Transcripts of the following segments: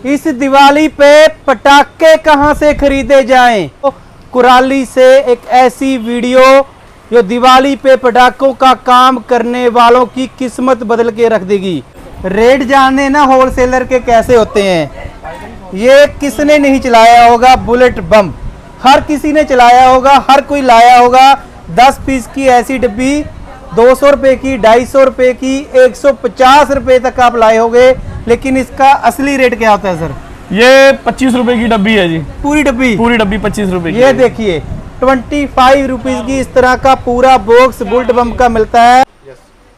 इस दिवाली पे पटाखे कहां से खरीदे जाएं? तो कुराली से एक ऐसी वीडियो जो दिवाली पे पटाखों का काम करने वालों की किस्मत बदल के रख देगी। रेट जाने ना होलसेलर के कैसे होते हैं। ये किसने नहीं चलाया होगा बुलेट बम, हर किसी ने चलाया होगा, हर कोई लाया होगा। 10 पीस की ऐसी डिब्बी 200 रुपए की, 250 रुपए की, 150 रुपए तक आप लाए होंगे। लेकिन इसका असली रेट क्या होता है सर? ये 25 रुपए की डब्बी है जी। पूरी डब्बी 25 रुपए की। ये देखिए 25 रुपीज की इस तरह का पूरा बॉक्स बुलेट बम का मिलता है।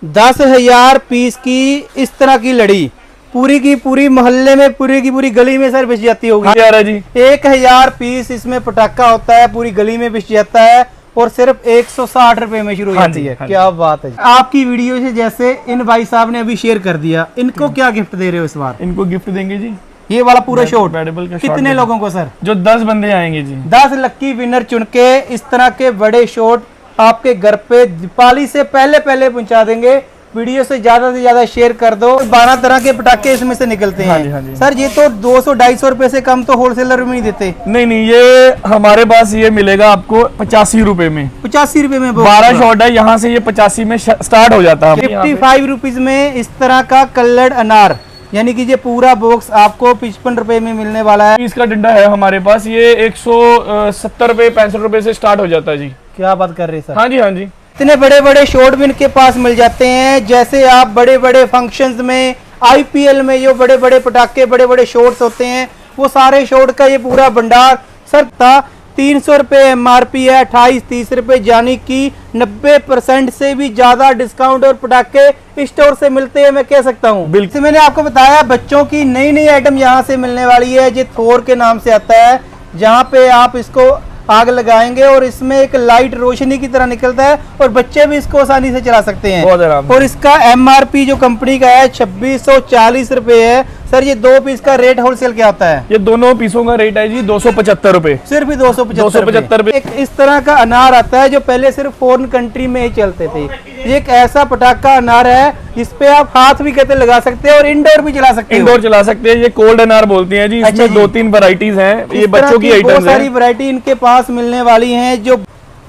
10,000 पीस की इस तरह की लड़ी पूरी की पूरी मोहल्ले में, पूरी की पूरी गली में सर बिछ जाती होगी। हाँ जी 1000 पीस इसमें पटाखा होता है, पूरी गली में बिछ जाता है और सिर्फ 160 रुपए में शुरू हो जाती है। क्या बात है। आपकी वीडियो से जैसे इन भाई साहब ने अभी शेयर कर दिया, इनको क्या गिफ्ट दे रहे हो इस बार? इनको गिफ्ट देंगे जी ये वाला पूरा शॉट का कितने लोगों को सर? जो 10 बंदे आएंगे जी। 10 लक्की विनर चुन के इस तरह के बड़े शॉट आपके घर पे दीपावली से पहले पहुंचा देंगे। वीडियो से ज्यादा शेयर कर दो। 12 तरह के पटाखे इसमें से निकलते हैं। हाँ जी। सर ये तो 200-250 रुपए से कम तो होलसेलर में नहीं देते। नहीं, ये हमारे पास ये मिलेगा आपको 85 रुपए में। 85 रुपए में 12 शॉट है, यहाँ से ये 85 में स्टार्ट हो जाता है। 55 रुपीज में इस तरह का कलर्ड अनार, यानी कि ये पूरा बॉक्स आपको 55 रुपए में मिलने वाला है। इसका डंडा है हमारे पास, ये 170 रुपए 65 रुपए से स्टार्ट हो जाता है जी। क्या बात कर रहे हैं सर? हाँ जी। इतने बड़े बड़े शॉट भी इनके पास मिल जाते हैं। जैसे आप बड़े बड़े फंक्शंस में, IPL में जो बड़े बड़े पटाखे, बड़े बड़े शॉट्स होते हैं, वो सारे शॉट का ये पूरा भंडार सर था। 300 रुपए MRP है, 28-30 रुपए, यानी कि 90% से भी ज्यादा डिस्काउंट और पटाखे स्टोर से मिलते हैं, मैं कह सकता हूँ। बिल्कुल मैंने आपको बताया बच्चों की नई आइटम यहाँ से मिलने वाली है। ये थोर के नाम से आता है, जहाँ पे आप इसको आग लगाएंगे और इसमें एक लाइट रोशनी की तरह निकलता है और बच्चे भी इसको आसानी से चला सकते हैं। बहुत आराम। और इसका MRP जो कंपनी का है 2640 रुपए है। सर ये 2 पीस का रेट होलसेल क्या होता है? ये दोनों पीसों का रेट है जी 275 रुपए। सिर्फ 275 रुपए। एक इस तरह का अनार आता है जो पहले सिर्फ फॉरेन कंट्री में ही चलते थे। ये एक ऐसा पटाखा अनार है जिसपे आप हाथ भी कहते लगा सकते हैं और इंडोर भी चला सकते हैं। इंडोर चला सकते हैं। ये कोल्ड अनार बोलते हैं जी। अच्छा इसमें 2-3 वैरायटीज हैं। ये बच्चों की आइटम्स हैं। बहुत सारी वैरायटी इनके पास मिलने वाली हैं। जो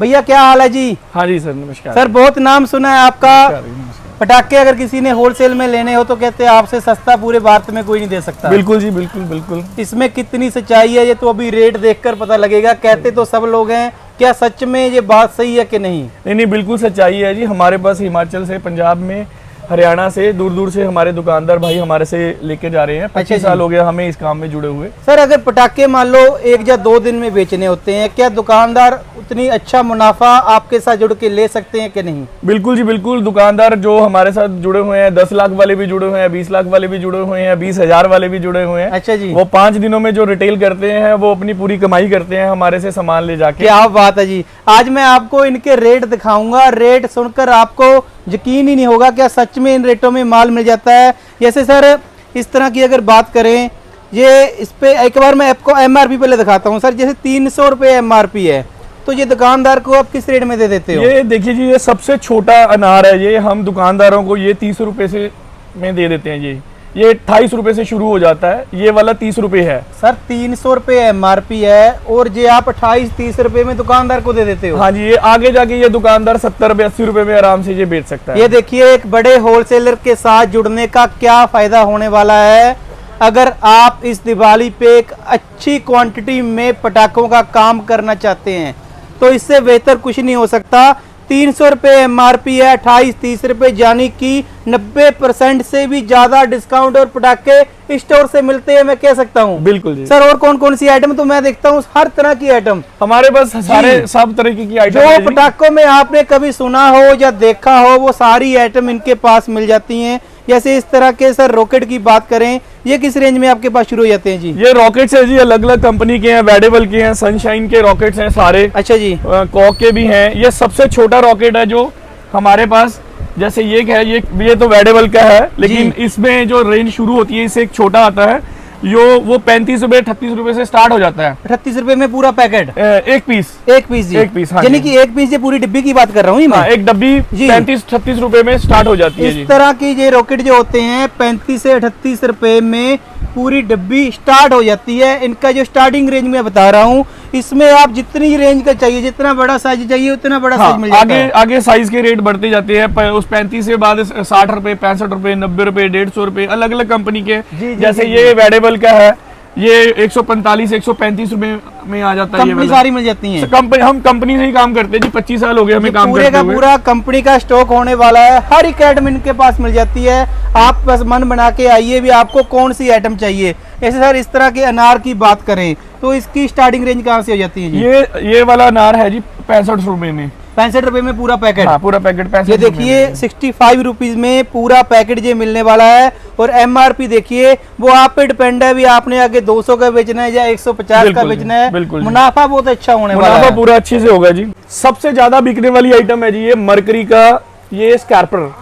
भैया क्या हाल है जी? हाँ जी सर नमस्कार। सर बहुत नाम सुना है आपका। पटाखे अगर किसी ने होलसेल में लेने हो तो कहते हैं आपसे सस्ता पूरे भारत में कोई नहीं दे सकता। बिल्कुल जी बिल्कुल। इसमें कितनी सच्चाई है ये तो अभी रेट देखकर पता लगेगा। कहते तो सब लोग हैं, क्या सच में ये बात सही है कि नहीं? नहीं बिल्कुल सच्चाई है जी। हमारे पास हिमाचल से, पंजाब में, हरियाणा से, दूर से हमारे दुकानदार भाई हमारे से लेके जा रहे हैं। 25 साल हो गया हमें इस काम में जुड़े हुए। सर अगर पटाखे मान लो 1 या 2 दिन में बेचने होते हैं, क्या दुकानदार उतनी अच्छा मुनाफा आपके साथ जुड़ के ले सकते हैं कि नहीं? बिल्कुल जी बिल्कुल। दुकानदार जो हमारे साथ जुड़े हुए हैं, 10 लाख वाले भी जुड़े हुए हैं, 20 लाख वाले भी जुड़े हुए हैं, 20,000 वाले भी जुड़े हुए हैं। अच्छा जी। वो 5 दिनों में जो रिटेल करते हैं वो अपनी पूरी कमाई करते हैं हमारे से सामान ले जाके। क्या बात है जी। आज मैं आपको इनके रेट दिखाऊंगा। रेट सुनकर आपको यकीन ही नहीं होगा क्या सच में इन रेटों में माल मिल जाता है। जैसे सर इस तरह की अगर बात करें, ये इस पे एक बार मैं आपको MRP पहले दिखाता हूँ सर। जैसे 300 रुपए MRP है तो ये दुकानदार को आप किस रेट में दे देते हो? ये देखिए जी, ये सबसे छोटा अनार है। ये हम दुकानदारों को ये 30 रुपए से में दे देते हैं। ये 28 रुपए से शुरू हो जाता है। ये वाला 30 रुपए है सर। 300 रुपए MRP है और ये आप 28-30 रुपए में दुकानदार को दे देते हो? हाँ जी। ये आगे जाके ये दुकानदार 70-80 रुपए में आराम से ये बेच सकता है। ये देखिए एक बड़े होलसेलर के साथ जुड़ने का क्या फायदा होने वाला है। अगर आप इस दिवाली पे एक अच्छी क्वांटिटी में पटाखों का काम करना चाहते हैं तो इससे बेहतर कुछ नहीं हो सकता। 300 रुपए MRP है, 28-30 रुपए, यानी कि 90% से भी ज्यादा डिस्काउंट और पटाखे स्टोर से मिलते हैं, मैं कह सकता हूँ। बिल्कुल जी। सर और कौन सी आइटम? तो मैं देखता हूँ हर तरह की आइटम हमारे पास सारे सब तरीके की आइटम जो पटाखों में आपने कभी सुना हो या देखा हो वो सारी आइटम इनके पास मिल जाती हैं। जैसे इस तरह के सर रॉकेट की बात करें, ये किस रेंज में आपके पास शुरू हो जाते हैं जी? ये रॉकेट्स है जी, अलग अलग कंपनी के हैं, वेडेबल के हैं, सनशाइन के रॉकेट्स हैं सारे। अच्छा जी। कॉक के भी हैं। ये सबसे छोटा रॉकेट है जो हमारे पास। जैसे ये है, ये तो वेडेबल का है, लेकिन इसमें जो रेंज शुरू होती है इससे एक छोटा आता है। वो 35 रुपए 38 रुपए से स्टार्ट हो जाता है। 38 रुपए में पूरा पैकेट, एक पीस जी, एक पीस, हाँ यानी जी। कि एक पीस ये पूरी डिब्बी की बात कर रहा हूँ मैं। एक डब्बी जी। 35-36 रुपए में स्टार्ट हो जाती है जी। इस तरह की ये रॉकेट जो होते हैं 35 से 38 रुपए में पूरी डब्बी स्टार्ट हो जाती है। इनका जो स्टार्टिंग रेंज में बता रहा हूँ, इसमें आप जितनी रेंज का चाहिए, जितना बड़ा साइज चाहिए उतना बड़ा हाँ, साइज मिल जाता आगे है। आगे साइज के रेट बढ़ते जाते हैं। उस 35 से बाद 60 रुपए, 65 रुपए, 90 रुपए, 150 रुपए, अलग अलग कंपनी के। जी, जैसे जी, ये वेडेबल का है, ये 145 135 रुपए में आ जाता है। ये कंपनी वाला सारी मिल जाती है। कंपनी, हम कंपनी से ही काम करते हैं जी, 25 साल हो गए हमें काम पूरे करते का हुए। पूरा कंपनी का स्टॉक होने वाला है। हर एक आइटम इनके पास मिल जाती है। आप बस मन बना के आइए भी आपको कौन सी आइटम चाहिए। ऐसे सर इस तरह के अनार की बात करें तो इसकी स्टार्टिंग रेंज कहाँ से हो जाती है जी? ये वाला अनार है जी 65 रुपए में। 65 रुपए में पूरा पैकेट। हाँ, पूरा पैकेट 65 ये रुपए देखिए में। 65 रुपीज में पूरा पैकेट ये मिलने वाला है। और MRP देखिए, वो आप पे डिपेंड है भी आपने आगे 200 का बेचना है या 150 का बिल्कुल जी, बेचना है। बिल्कुल जी। मुनाफा बहुत अच्छा होने वाला मुनाफा है। पूरा अच्छे से होगा जी। सबसे ज्यादा बिकने वाली आइटम है जी ये मरकरी का ये स्कैर्पर।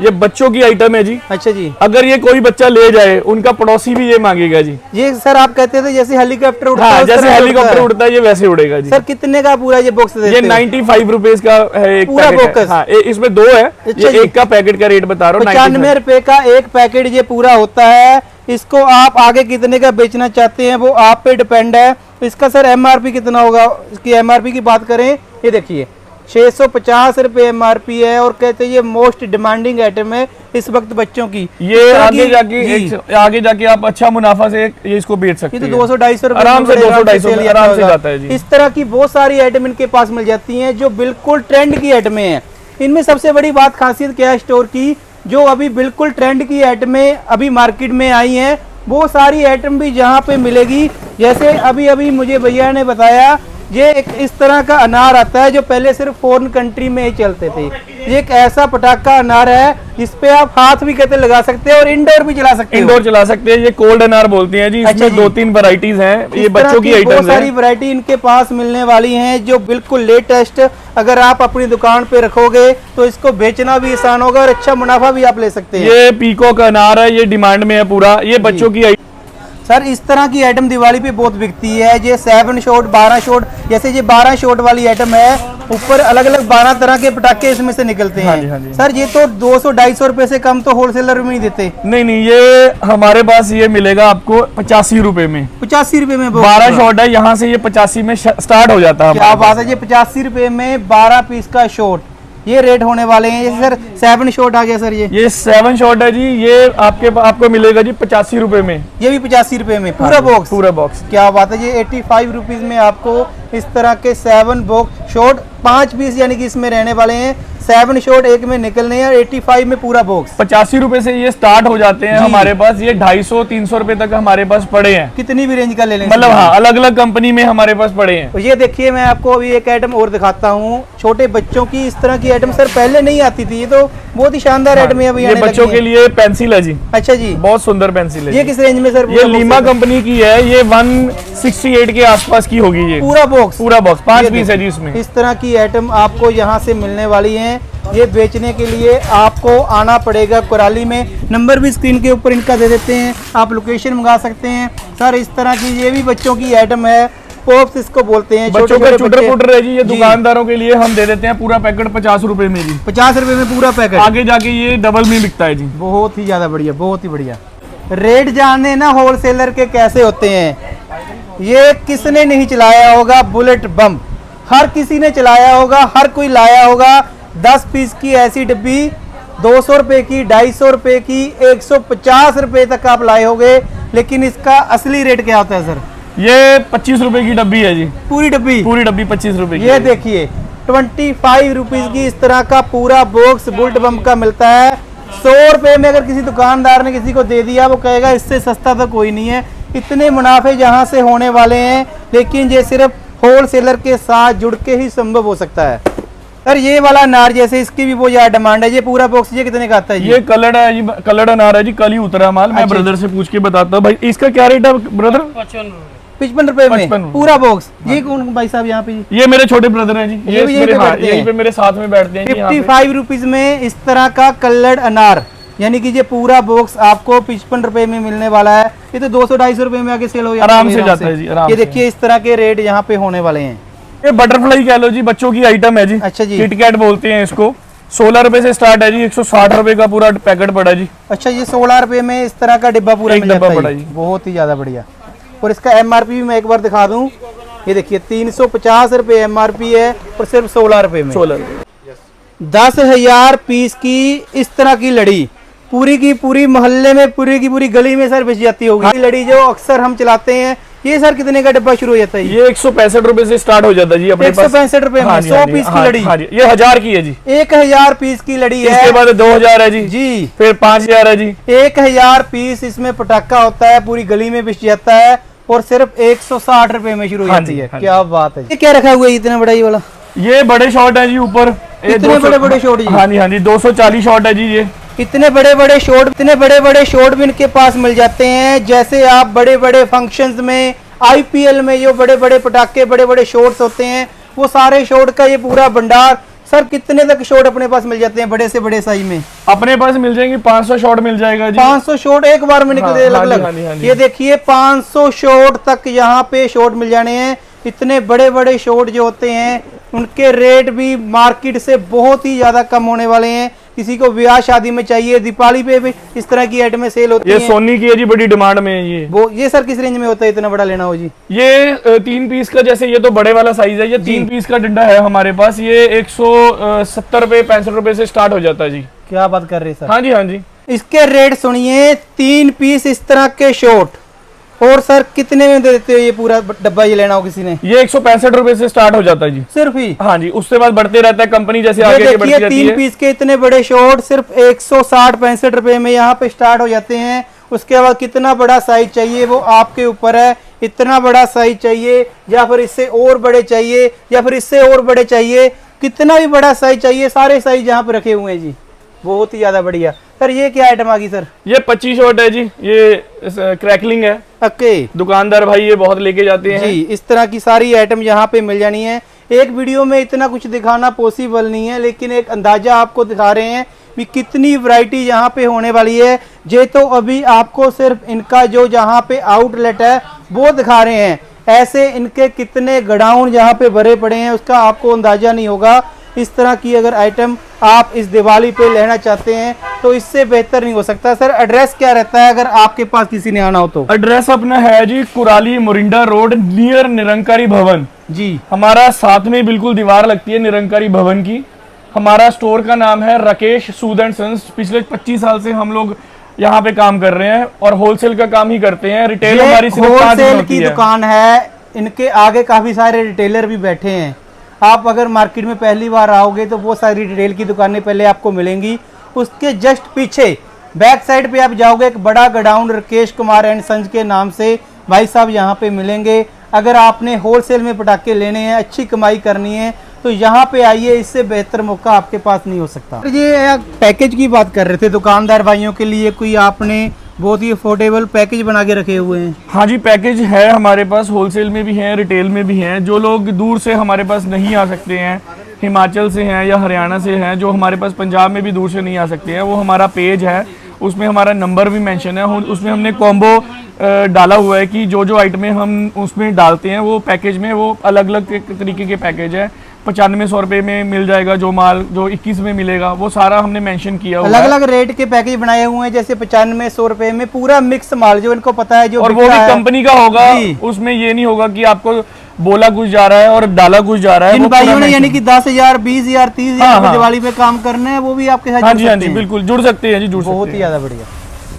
ये बच्चों की आइटम है जी। अच्छा जी, अगर ये कोई बच्चा ले जाए, उनका पड़ोसी भी ये मांगेगा जी। ये सर आप कहते थे जैसे हेलीकॉप्टर उड़ता है हाँ, उस जैसे तरह से हेलीकॉप्टर उड़ता है। उड़ता है ये वैसे उड़ेगा जी। सर कितने का पूरा ये बॉक्स देते ये हो? 95 रुपीज का है एक पूरा पैकेट है। box? हाँ, इसमें 2 है। अच्छा ये जी। एक का पैकेट का रेट बता रहा हूँ 95 रुपए का एक पैकेट ये पूरा होता है। इसको आप आगे कितने का बेचना चाहते हैं वो आप पे डिपेंड है। इसका सर MRP कितना होगा? इसकी MRP की बात करें, ये देखिए 650 रुपए MRP है। और कहते हैं ये मोस्ट डिमांडिंग आइटम है इस वक्त बच्चों की। ये इस तरह आगे की- जाके जी। आगे जाके आप अच्छा मुनाफा से ये इसको बेच सकते ये तो हैं। 200-250 रुपए आराम से में 200-250 सेल में जाता आराम से होगा। जाता है जी। इस तरह की बहुत सारी आइटम इनके पास मिल जाती हैं जो बिल्कुल ट्रेंड की आइटमें हैं। इनमें सबसे बड़ी बात खासियत क्या है स्टोर की, जो अभी बिल्कुल ट्रेंड की आइटमें अभी मार्केट में आई हैं, वो सारी आइटम भी जहाँ पे मिलेगी। जैसे अभी अभी मुझे भैया ने बताया, ये एक इस तरह का अनार आता है जो पहले सिर्फ फॉरेन कंट्री में ही चलते थे। ये एक ऐसा पटाखा अनार है जिसपे आप हाथ भी कहते लगा सकते हैं और इंडोर भी चला सकते हैं। इंडोर चला सकते हैं। ये कोल्ड अनार बोलते हैं जी। अच्छा इसमें जी। 2-3 वैरायटीज हैं। ये इस तरह बच्चों की बहुत आइटम्स सारी हैं। वैरायटी इनके पास मिलने वाली हैं जो बिल्कुल लेटेस्ट। अगर आप अपनी दुकान पे रखोगे तो इसको बेचना भी आसान होगा और अच्छा मुनाफा भी आप ले सकते हैं। ये पीको का अनार है, ये डिमांड में है पूरा। ये बच्चों की सर इस तरह की आइटम दिवाली पे बहुत बिकती है। ये 7 शॉट 12 शॉट, जैसे ये 12 शॉट वाली आइटम है, ऊपर अलग अलग 12 तरह के पटाखे इसमें से निकलते हैं। हाँ जी, हाँ जी। सर ये तो 200-250 रुपए से कम तो होलसेलर में नहीं देते। नहीं, ये हमारे पास ये मिलेगा आपको 85 रुपए में। 85 रुपए में 12 शॉट है, यहाँ से ये 85 में स्टार्ट हो जाता है। क्या बात है। ये 85 रुपए में 12 पीस का शॉट ये रेट होने वाले हैं। जैसे सर 7 शॉट आ गया सर, ये 7 शॉट है जी। ये आपको मिलेगा जी 85 रुपए में। ये भी 85 रुपए में पूरा बॉक्स। पूरा बॉक्स। क्या बात है। ये 85 रुपीज में आपको इस तरह के 7 बॉक्स शॉट 5 पीस यानी कि इसमें रहने वाले हैं। 7 शॉट एक में निकलने हैं और 85 में पूरा बॉक्स। 85 रुपए से ये स्टार्ट हो जाते हैं जी। हमारे पास। ये 250-300 रुपए तक हमारे पास पड़े हैं। कितनी भी रेंज का ले लें। मतलब हाँ, अलग अलग कंपनी में हमारे पास पड़े हैं। तो ये देखिए, मैं आपको अभी एक आइटम और दिखाता हूँ। छोटे बच्चों की इस तरह की आइटम सर पहले नहीं आती थी। ये तो बहुत ही शानदार आइटम है। अभी ये आने बच्चों लगी के हैं। लिए पेंसिल है जी। अच्छा जी, बहुत सुंदर पेंसिल है ये जी। किस रेंज में सर? ये पूरा लीमा box है? कंपनी की है। ये 168 के आसपास की होगी ये पूरा बॉक्स। पूरा बॉक्स 5 ये पीस है जी देखिए, इसमें। इस तरह की आइटम आपको यहाँ से मिलने वाली हैं। ये बेचने के लिए आपको आना पड़ेगा कुराली में। नंबर भी स्क्रीन के ऊपर इनका दे देते हैं, आप लोकेशन मंगा सकते हैं। सर इस तरह की ये भी बच्चों की आइटम है, पॉप्स इसको बोलते हैं। बच्चों का चुटर बच्चे- पुटर है जी। ये जी। दुकानदारों के लिए हम दे देते हैं पूरा पैकेट 50 रुपए में जी। 50 रुपए में पूरा पैकेट। आगे जाके ये डबल में बिकता है जी। बहुत ही ज्यादा बढ़िया, बहुत ही बढ़िया। रेट जाने ना होलसेलर के कैसे होते हैं। ये किसने नहीं चलाया होगा बुलेट बम? हर किसी ने चलाया होगा, हर कोई लाया होगा। 10 पीस की ऐसी डब्बी 200 रुपए की, 250 रुपए की, 150 रुपए तक आप लाए होगे। लेकिन इसका असली रेट क्या होता है सर? ये 25 रुपए की डब्बी है जी। पूरी डब्बी? पूरी डब्बी 25 रुपए की ये है। देखिए 25 रुपीज की इस तरह का पूरा बॉक्स बुलेट बम का मिलता है। 100 रुपए में अगर किसी दुकानदार ने किसी को दे दिया, वो कहेगा इससे सस्ता तो कोई नहीं है। इतने मुनाफे जहां से होने वाले हैं, लेकिन ये सिर्फ होलसेलर के साथ जुड़ के ही संभव हो सकता है। सर ये वाला अनार जैसे इसकी भी वो ज्यादा डिमांड है। ये पूरा बॉक्स ये कितने का आता है जी? ये कलर है जी। कलर अनार है जी। कल ही उतरा माल। मैं अच्छा। ब्रदर से पूछ के बताता हूँ भाई इसका क्या रेट है ब्रदर। 55 रुपए 55 में पूरा बॉक्स। ये कौन भाई साहब यहाँ पे जी? ये मेरे छोटे ब्रदर हैं जी। ये भी यहीं मेरे पे हाँ, बैठते यहीं हैं। पे मेरे साथ में बैठते हैं जी यहाँ पे। 55 रुपीज में इस तरह का कलर्ड अनार यानी कि ये पूरा बॉक्स आपको 55 रुपए में मिलने वाला है। ये तो 200-250 रुपए में आगे सेल हो जाता है आराम से जाता है जी, आराम ये से। देखिए इस तरह के रेट यहाँ पे होने वाले हैं। ये बटरफ्लाई कह लो जी, बच्चों की आइटम है जी। अच्छा जी। किटकैट बोलते हैं इसको। 16 रुपए से स्टार्ट है जी, 160 रुपए का पूरा पैकेट पड़ा जी। अच्छा, ये 16 रुपए में इस तरह का डिब्बा पूरा एक मिल जाता डब्बा है पड़ा ये। जी। बहुत ही ज्यादा बढ़िया। और इसका MRP भी मैं एक बार दिखा दूं, ये देखिए 350 रुपए MRP है और सिर्फ 16 रुपए में 16 रुपए। 10,000 पीस की इस तरह की लड़ी पूरी की पूरी मोहल्ले में, पूरी की पूरी गली में सर बिछ जाती होगी। ये लड़ी जो अक्सर हम चलाते हैं, ये सर कितने का डिब्बा शुरू हो जाता है? ये 165 रुपए से स्टार्ट हो जाता है जी अपने पास। 165 रुपए में हाँ जी, 100 हाँ जी, पीस की हाँ, लड़ी। हाँ जी, ये 1000 की है जी। 1000 पीस की लड़ी है। इसके बाद 2000 है जी, जी फिर 5000 है जी। 1000 पीस इसमें पटाखा होता है, पूरी गली में बिछ जाता है और सिर्फ 160 रुपए में शुरू हो हाँ जाती जी, है। हाँ क्या बात है। ये क्या रखा हुआ है इतना बड़ा ये वाला? ये बड़े शॉट है जी ऊपर। ये इतने 200 बड़े-बड़े शॉट जी? हाँ जी, हाँ जी, 240 शॉट है जी ये। इतने बड़े बड़े शॉट भी इनके पास मिल जाते हैं। जैसे आप बड़े बड़े फंक्शंस में, IPL में जो बड़े बड़े पटाखे, बड़े बड़े शॉट्स होते हैं, वो सारे शॉट का ये पूरा भंडार। सर कितने तक शॉट अपने पास मिल जाते हैं बड़े से बड़े साइज में? अपने पास मिल जाएंगे 500 शॉट मिल जाएगा जी। 500 शॉट एक बार में निकलते हैं हाँ, अलग हाँ जी, हाँ अलग। जी। ये देखिए 500 शॉट तक यहाँ पे शॉट मिल जाने हैं। इतने बड़े बड़े शॉट जो होते हैं उनके रेट भी मार्केट से बहुत ही ज्यादा कम होने वाले हैं। किसी को ब्याह शादी में चाहिए, दीपावली पे भी इस तरह की आइटमें सेल होती ये हैं। सोनी की है जी, बड़ी डिमांड में है ये। वो ये सर किस रेंज में होता है इतना बड़ा लेना हो जी? ये 3 पीस का, जैसे ये तो बड़े वाला साइज है, ये 3 पीस का डंडा है हमारे पास। ये 170 रुपए 65 रुपए से स्टार्ट हो जाता है जी। क्या बात कर रहे हैं सर। हाँ जी, हाँ जी। इसके रेट सुनिए, 3 पीस इस तरह के शॉट और सर कितने में दे देते हो ये पूरा डब्बा? ये लेना हो किसी ने, ये 165 रुपए से स्टार्ट हो जाता है जी सिर्फ ही। हाँ जी, उससे बाद बढ़ते रहता है, कंपनी जैसे ये आगे आगे बढ़ती देखिए जाती 3 है। पीस के इतने बड़े शॉट सिर्फ 160-65 रुपए में यहाँ पे स्टार्ट हो जाते हैं। उसके बाद कितना बड़ा साइज चाहिए वो आपके ऊपर है। इतना बड़ा साइज चाहिए या फिर इससे और बड़े चाहिए या फिर इससे और बड़े चाहिए, कितना भी बड़ा साइज चाहिए, सारे साइज यहाँ पे रखे हुए हैं जी। बहुत ही ज्यादा बढ़िया। सर ये क्या आइटम आ गई सर? ये 25 शॉट है जी, ये क्रैकलिंग है। ओके दुकानदार भाई ये बहुत लेके जाते हैं जी। इस तरह की सारी आइटम यहाँ पे मिल जानी है। एक वीडियो में इतना कुछ दिखाना पॉसिबल नहीं है, लेकिन एक अंदाजा आपको दिखा रहे हैं कि कितनी वैरायटी यहाँ पे होने वाली है। ये तो अभी आपको सिर्फ इनका जो जहाँ पे आउटलेट है वो दिखा रहे हैं। ऐसे इनके कितने गोडाउन जहाँ पे भरे पड़े हैं उसका आपको अंदाजा नहीं होगा। इस तरह की अगर आइटम आप इस दिवाली पे लेना चाहते हैं तो इससे बेहतर नहीं हो सकता। सर एड्रेस क्या रहता है अगर आपके पास किसी ने आना हो तो? एड्रेस अपना है जी कुराली मोरिंडा रोड, नियर निरंकारी भवन जी। हमारा साथ में बिल्कुल दीवार लगती है निरंकारी भवन की। हमारा स्टोर का नाम है राकेश सूद एंड सन्स। पिछले 25 साल से हम लोग यहाँ पे काम कर रहे हैं और होलसेल का काम ही करते हैं। रिटेल हमारी सिर्फ 5 होलसेल होती की है। दुकान है। इनके आगे काफी सारे रिटेलर भी बैठे हैं। आप अगर मार्केट में पहली बार आओगे तो वो सारी रिटेल की दुकानें पहले आपको मिलेंगी। उसके जस्ट पीछे बैक साइड पे आप जाओगे, एक बड़ा godown Rakesh Kumar and sons के नाम से भाई साहब यहाँ पे मिलेंगे। अगर आपने होलसेल में पटाखे लेने हैं, अच्छी कमाई करनी है तो यहाँ पे आइए। इससे बेहतर मौका आपके पास नहीं हो सकता। ये पैकेज की बात कर रहे थे, दुकानदार भाइयों के लिए कोई आपने बहुत ही अफोर्डेबल पैकेज बना के रखे हुए हैं? हाँ जी, पैकेज है हमारे पास, होलसेल में भी हैं, रिटेल में भी हैं। जो लोग दूर से हमारे पास नहीं आ सकते हैं, हिमाचल से हैं या हरियाणा से हैं, जो हमारे पास पंजाब में भी दूर से नहीं आ सकते हैं, वो हमारा पेज है, उसमें हमारा नंबर भी मेंशन है। उसमें हमने कॉम्बो डाला हुआ है कि जो जो आइटमें हम उसमें डालते हैं वो पैकेज में वो अलग अलग तरीके के पैकेज है। 9500 रुपये में मिल जाएगा जो माल, जो 21 में मिलेगा, वो सारा हमने मेंशन किया हुआ है। अलग अलग रेट के पैकेज बनाए हुए हैं, जैसे 9500 रुपए में पूरा मिक्स माल जो इनको पता है, जो और वो भी कंपनी का होगा। उसमें ये नहीं होगा कि आपको बोला कुछ जा रहा है और डाला कुछ जा रहा है। जिन भाइयों ने यानी कि 10,000 20,000 30,000 दिवाली पे काम करना है वो भी आपके साथ हाँ जी, हाँ जी, बिल्कुल जुड़ सकते हैं जी, जुड़ सकते हैं। बहुत ही ज्यादा बढ़िया।